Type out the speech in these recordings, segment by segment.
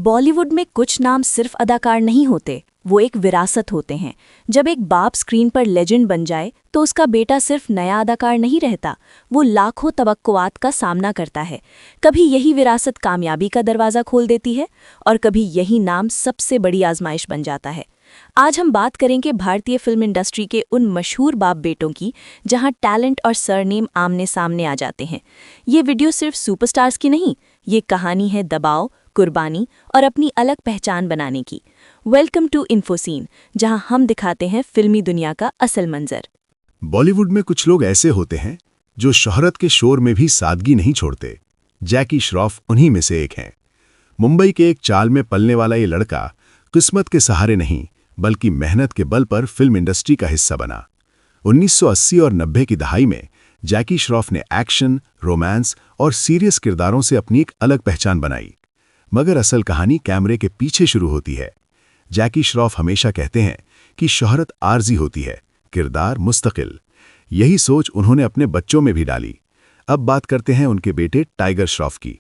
बॉलीवुड में कुछ नाम सिर्फ अदाकार नहीं होते, वो एक विरासत होते हैं। जब एक बाप स्क्रीन पर लेजेंड बन जाए तो उसका बेटा सिर्फ नया अदाकार नहीं रहता, वो लाखों तवक्कुआत का सामना करता है। कभी यही विरासत कामयाबी का दरवाज़ा खोल देती है और कभी यही नाम सबसे बड़ी आजमाइश बन जाता है। आज हम बात करेंगे भारतीय फिल्म इंडस्ट्री के उन मशहूर बाप बेटों की जहां टैलेंट और सरनेम आमने सामने आ जाते हैं। ये वीडियो सिर्फ सुपरस्टार्स की नहीं, ये कहानी है दबाव, कुर्बानी और अपनी अलग पहचान बनाने की। वेलकम टू इन्फोसीन, जहां हम दिखाते हैं फिल्मी दुनिया का असल मंजर। बॉलीवुड में कुछ लोग ऐसे होते हैं जो शोहरत के शोर में भी सादगी नहीं छोड़ते। जैकी श्रॉफ उन्हीं में से एक हैं। मुंबई के एक चाल में पलने वाला ये लड़का किस्मत के सहारे नहीं बल्कि मेहनत के बल पर फिल्म इंडस्ट्री का हिस्सा बना। 1980 और 90 की दहाई में जैकी श्रॉफ ने एक्शन, रोमांस और सीरियस किरदारों से अपनी एक अलग पहचान बनाई। मगर असल कहानी कैमरे के पीछे शुरू होती है। जैकी श्रॉफ हमेशा कहते हैं कि शोहरत आर्जी होती है, किरदार मुस्तकिल। यही सोच उन्होंने अपने बच्चों में भी डाली। अब बात करते हैं उनके बेटे टाइगर श्रॉफ की।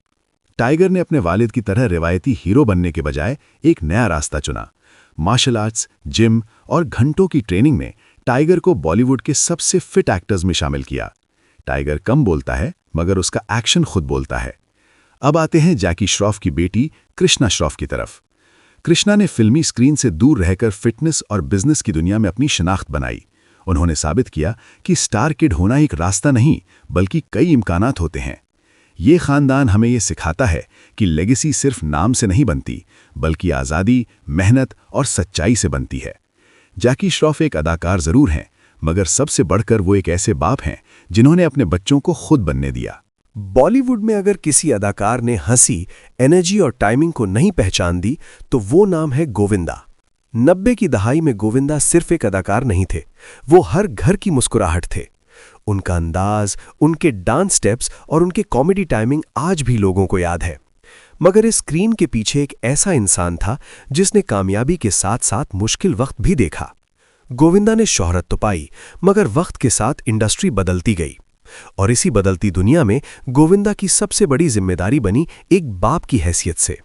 टाइगर ने अपने वालिद की तरह रिवायती हीरो बनने के बजाय एक नया रास्ता चुना। मार्शल आर्ट्स, जिम और घंटों की ट्रेनिंग ने टाइगर को बॉलीवुड के सबसे फिट एक्टर्स में शामिल किया। टाइगर कम बोलता है मगर उसका एक्शन खुद बोलता है। अब आते हैं जैकी श्रॉफ की बेटी कृष्णा श्रॉफ की तरफ। कृष्णा ने फिल्मी स्क्रीन से दूर रहकर फिटनेस और बिजनेस की दुनिया में अपनी शनाख्त बनाई। उन्होंने साबित किया कि स्टार किड होना एक रास्ता नहीं बल्कि कई इम्कानात होते हैं। ये खानदान हमें ये सिखाता है कि लेगेसी सिर्फ नाम से नहीं बनती बल्कि आज़ादी, मेहनत और सच्चाई से बनती है। जैकी श्रॉफ एक अदाकार जरूर हैं, मगर सबसे बढ़कर वो एक ऐसे बाप हैं जिन्होंने अपने बच्चों को खुद बनने दिया। बॉलीवुड में अगर किसी अदाकार ने हंसी, एनर्जी और टाइमिंग को नहीं पहचान दी तो वो नाम है गोविंदा। 90 की दहाई में गोविंदा सिर्फ एक अदाकार नहीं थे, वो हर घर की मुस्कुराहट थे। उनका अंदाज, उनके डांस स्टेप्स और उनके कॉमेडी टाइमिंग आज भी लोगों को याद है। मगर इस स्क्रीन के पीछे एक ऐसा इंसान था जिसने कामयाबी के साथ साथ मुश्किल वक्त भी देखा। गोविंदा ने शोहरत तो पाई, मगर वक्त के साथ इंडस्ट्री बदलती गई और इसी बदलती दुनिया में गोविंदा की सबसे बड़ी जिम्मेदारी बनी एक बाप की हैसियत से।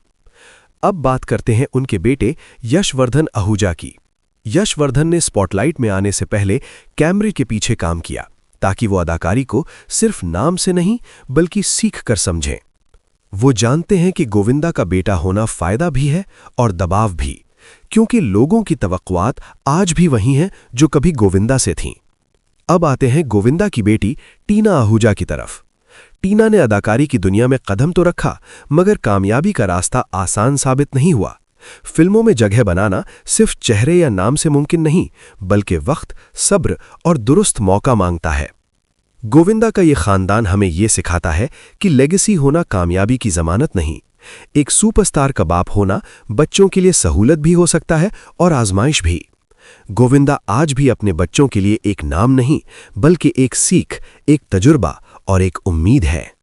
अब बात करते हैं उनके बेटे यशवर्धन आहूजा की। यशवर्धन ने स्पॉटलाइट में आने से पहले कैमरे के पीछे काम किया ताकि वो अदाकारी को सिर्फ नाम से नहीं बल्कि सीख कर समझें। वो जानते हैं कि गोविंदा का बेटा होना फायदा भी है और दबाव भी, क्योंकि लोगों की तवक्कुआत आज भी वही हैं जो कभी गोविंदा से थीं। अब आते हैं गोविंदा की बेटी टीना आहूजा की तरफ। टीना ने अदाकारी की दुनिया में कदम तो रखा, मगर कामयाबी का रास्ता आसान साबित नहीं हुआ। फिल्मों में जगह बनाना सिर्फ चेहरे या नाम से मुमकिन नहीं बल्कि वक्त, सब्र और दुरुस्त मौका मांगता है। गोविंदा का ये खानदान हमें ये सिखाता है कि लेगेसी होना कामयाबी की जमानत नहीं। एक सुपरस्टार का बाप होना बच्चों के लिए सहूलत भी हो सकता है और आजमाइश भी। गोविंदा आज भी अपने बच्चों के लिए एक नाम नहीं बल्कि एक सीख, एक तजुर्बा और एक उम्मीद है।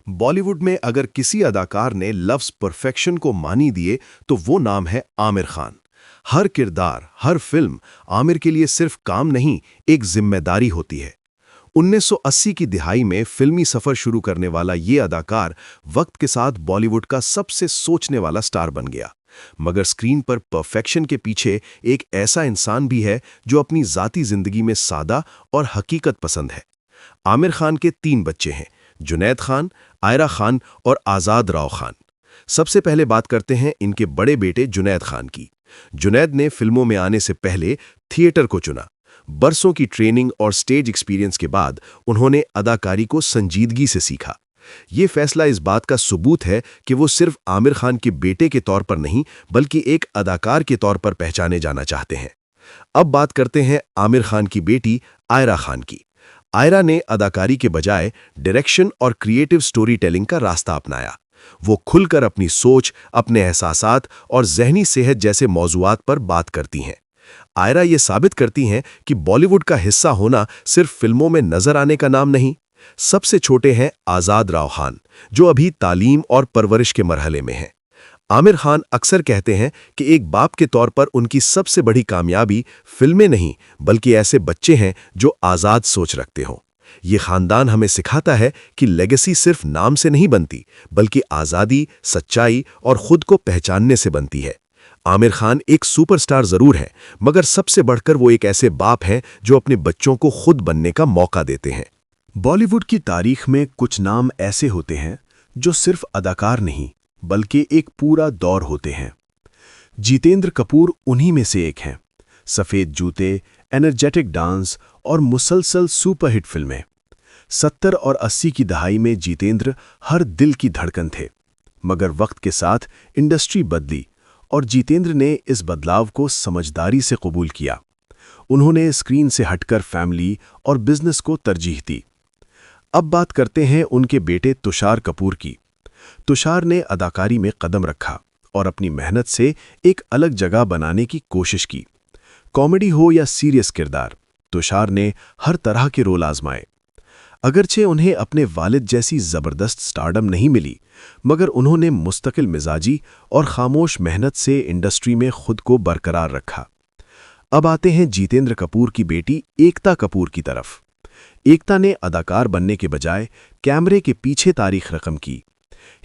बॉलीवुड में अगर किसी अदाकार ने लफ्ज परफेक्शन को मानी दिए तो वो नाम है आमिर खान। हर किरदार, हर फिल्म आमिर के लिए सिर्फ काम नहीं, एक जिम्मेदारी होती है। 1980 की दिहाई में फिल्मी सफर शुरू करने वाला ये अदाकार वक्त के साथ बॉलीवुड का सबसे सोचने वाला स्टार बन गया। मगर स्क्रीन पर परफेक्शन के पीछे एक ऐसा इंसान भी है जो अपनी जाती जिंदगी में सादा और हकीकत पसंद है। आमिर खान के 3 बच्चे हैं, जुनैद खान, आयरा खान और आज़ाद राव खान। सबसे पहले बात करते हैं इनके बड़े बेटे जुनैद खान की। जुनैद ने फिल्मों में आने से पहले थिएटर को चुना। बरसों की ट्रेनिंग और स्टेज एक्सपीरियंस के बाद उन्होंने अदाकारी को संजीदगी से सीखा। ये फैसला इस बात का सबूत है कि वो सिर्फ आमिर खान के बेटे के तौर पर नहीं बल्कि एक अदाकार के तौर पर पहचाने जाना चाहते हैं। अब बात करते हैं आमिर खान की बेटी आयरा खान की। आयरा ने अदाकारी के बजाय डायरेक्शन और क्रिएटिव स्टोरी टेलिंग का रास्ता अपनाया। वो खुलकर अपनी सोच, अपने एहसासात और जहनी सेहत जैसे मौजुआत पर बात करती हैं। आयरा ये साबित करती हैं कि बॉलीवुड का हिस्सा होना सिर्फ फिल्मों में नजर आने का नाम नहीं। सबसे छोटे हैं आज़ाद राव खान, जो अभी तालीम और परवरिश के मरहले में हैं। आमिर खान अक्सर कहते हैं कि एक बाप के तौर पर उनकी सबसे बड़ी कामयाबी फिल्में नहीं बल्कि ऐसे बच्चे हैं जो आज़ाद सोच रखते हों। ये खानदान हमें सिखाता है कि लेगेसी सिर्फ नाम से नहीं बनती, बल्कि आज़ादी, सच्चाई और खुद को पहचानने से बनती है। आमिर खान एक सुपरस्टार जरूर है, मगर सबसे बढ़कर वो एक ऐसे बाप हैं जो अपने बच्चों को खुद बनने का मौका देते हैं। बॉलीवुड की तारीख में कुछ नाम ऐसे होते हैं जो सिर्फ अदाकार नहीं, बल्कि एक पूरा दौर होते हैं। जितेंद्र कपूर उन्हीं में से एक हैं। सफ़ेद जूते, एनर्जेटिक डांस और मुसलसल सुपरहिट फिल्में। 70 और 80 की दहाई में जितेंद्र हर दिल की धड़कन थे। मगर वक्त के साथ इंडस्ट्री बदली और जितेंद्र ने इस बदलाव को समझदारी से कबूल किया। उन्होंने स्क्रीन से हटकर फैमिली और बिजनेस को तरजीह दी। अब बात करते हैं उनके बेटे तुषार कपूर की। तुषार ने अदाकारी में कदम रखा और अपनी मेहनत से एक अलग जगह बनाने की कोशिश की। कॉमेडी हो या सीरियस किरदार, तुषार ने हर तरह के रोल आजमाए। अगरचे उन्हें अपने वालिद जैसी जबरदस्त स्टारडम नहीं मिली, मगर उन्होंने मुस्तकिल मिजाजी और खामोश मेहनत से इंडस्ट्री में खुद को बरकरार रखा। अब आते हैं जितेंद्र कपूर की बेटी एकता कपूर की तरफ। एकता ने अदाकार बनने के बजाय कैमरे के पीछे तारीख रकम की।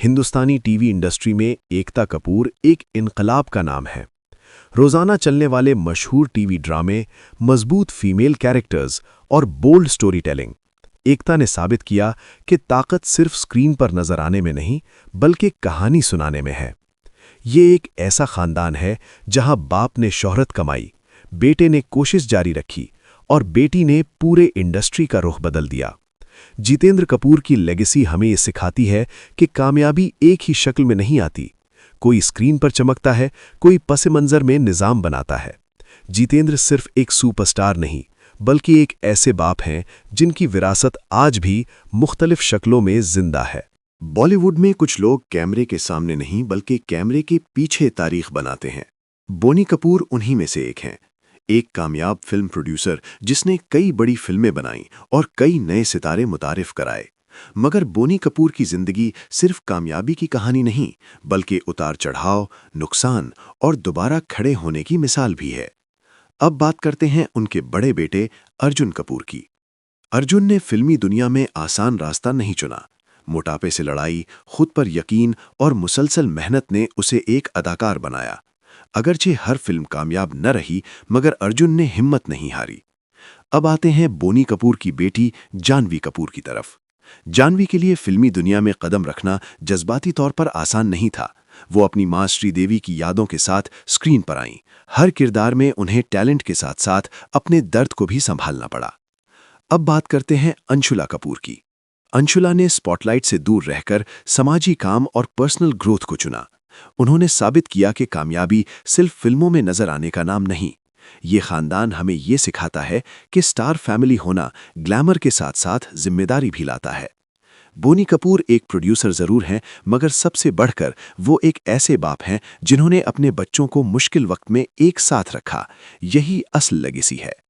हिंदुस्तानी टीवी इंडस्ट्री में एकता कपूर एक इनकलाब का नाम है। रोजाना चलने वाले मशहूर टीवी ड्रामे, मजबूत फीमेल कैरेक्टर्स और बोल्ड स्टोरी टेलिंग। एकता ने साबित किया कि ताकत सिर्फ स्क्रीन पर नजर आने में नहीं, बल्कि कहानी सुनाने में है। ये एक ऐसा खानदान है जहां बाप ने शोहरत कमाई, बेटे ने कोशिश जारी रखी और बेटी ने पूरे इंडस्ट्री का रुख बदल दिया। जितेंद्र कपूर की लेगेसी हमें ये सिखाती है कि कामयाबी एक ही शक्ल में नहीं आती। कोई स्क्रीन पर चमकता है, कोई पस मंजर में निजाम बनाता है। जितेंद्र सिर्फ एक सुपरस्टार नहीं, बल्कि एक ऐसे बाप हैं जिनकी विरासत आज भी मुख्तलिफ शक्लों में जिंदा है। बॉलीवुड में कुछ लोग कैमरे के सामने नहीं, बल्कि कैमरे के पीछे तारीख बनाते हैं। बोनी कपूर उन्हीं में से एक हैं। एक कामयाब फिल्म प्रोड्यूसर जिसने कई बड़ी फिल्में बनाईं और कई नए सितारे मुतारिफ कराए। मगर बोनी कपूर की जिंदगी सिर्फ कामयाबी की कहानी नहीं, बल्कि उतार चढ़ाव, नुकसान और दोबारा खड़े होने की मिसाल भी है। अब बात करते हैं उनके बड़े बेटे अर्जुन कपूर की। अर्जुन ने फिल्मी दुनिया में आसान रास्ता नहीं चुना। मोटापे से लड़ाई, खुद पर यकीन और मुसलसल मेहनत ने उसे एक अदाकार बनाया। अगरचे हर फिल्म कामयाब न रही, मगर अर्जुन ने हिम्मत नहीं हारी। अब आते हैं बोनी कपूर की बेटी जानवी कपूर की तरफ। जानवी के लिए फिल्मी दुनिया में कदम रखना जज्बाती तौर पर आसान नहीं था। वो अपनी मां श्रीदेवी की यादों के साथ स्क्रीन पर आईं। हर किरदार में उन्हें टैलेंट के साथ साथ अपने दर्द को भी संभालना पड़ा। अब बात करते हैं अंशुला कपूर की। अंशुला ने स्पॉटलाइट से दूर रहकर समाजी काम और पर्सनल ग्रोथ को चुना। उन्होंने साबित किया कि कामयाबी सिर्फ फिल्मों में नजर आने का नाम नहीं। ये खानदान हमें ये सिखाता है कि स्टार फैमिली होना ग्लैमर के साथ साथ जिम्मेदारी भी लाता है। बोनी कपूर एक प्रोड्यूसर जरूर हैं, मगर सबसे बढ़कर वो एक ऐसे बाप हैं जिन्होंने अपने बच्चों को मुश्किल वक्त में एक साथ रखा। यही असल लेगेसी है।